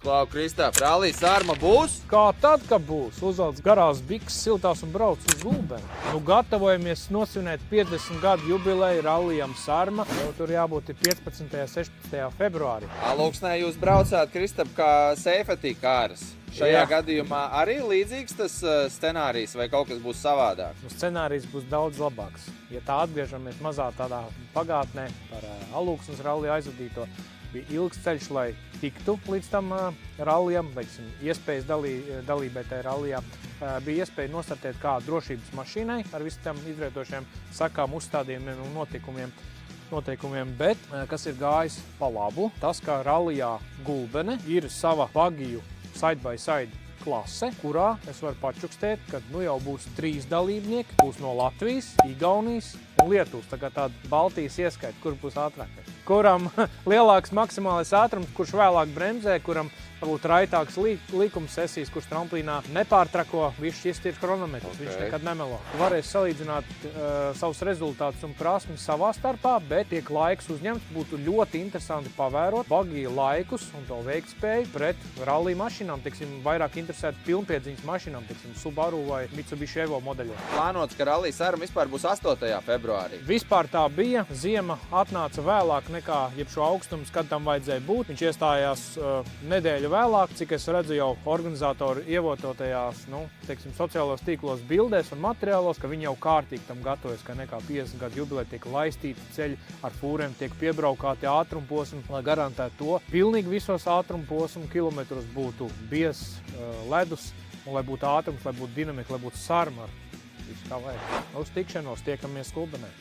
Klau, Kristap, rallī Sarma būs? Kā tad, kad būs? Uzvelc garās bikses, siltās un brauc uz Gulbeni. Nu, gatavojamies nosvinēt 50 gadu jubileju rallijam Sarma. Jau tur jābūt 15. 16. februārī. Alūksnē jūs braucāt, Kristap, kā safety kāras. Šajā gadījumā arī līdzīgs tas scenārijs vai kaut kas būs savādāk? Nu, scenārijs būs daudz labāks. Ja tā atgriežamies mazā tādā pagātnē par Alūksnes ralliju aizvadīto, bija ilgs ceļš, lai tiktu līdz tam rallijam, veiksim, iespējas dalībai tajā rallijā. Bija iespēja nostartēt kā drošības mašīnai ar visiem izrietošiem sakām, uzstādījumiem un noteikumiem, bet kas ir gājis pa labu, tas, kā rallijā Gulbene ir sava bagiju side by side klase, kurā es varu pačukstēt, ka nu jau būs 3 dalībnieki, būs no Latvijas, Igaunijas un Lietuvas, tā kā tāda Baltijas ieskaita, kur būs ātrākais. Kuram lielāks maksimālais ātrums, kurš vēlāk bremzē, kuram varbūt raitāks līkuma sesijas, kurš tramplīnā nepārtrako, viņš iztīr chronometrus, viņš nekad nemelo. Varēs salīdzināt savus rezultātus un prasmes savā starpā, bet tiek laiks uzņemts, būtu ļoti interesanti pavērot bagiju laikus un to veiktspēju pret rallija mašīnām, teiksim, vairāk interesēt pilnpiedziņas mašīnām, teiksim, Subaru vai Mitsubishi Evo modeļos. Plānots, ka rallija Sarma vispār būs 8. februārī. Vispār tā bija, ziema atnāca vēlāk nekā jebšo augstums, kad tam vajadzēja būt. Viņš iestājās nedēļu vēlāk, cik es redzu jau organizatori ievototajās, teiksim, sociālos tīklos bildēs un materiālos, ka viņi jau kārtīgi tam gatavojas, ka nekā 50 gadu jubileja tiek laistīti ceļi ar fūriem, tiek piebraukāti ātrumposmi, lai garantētu to. Pilnīgi visos ātrumposmu kilometros būtu biezs ledus, un lai būtu ātrums, lai būtu dinamika, lai būtu Sarma. Viss kā vajag. Uz tikšanos, tiekamies Gulbenē.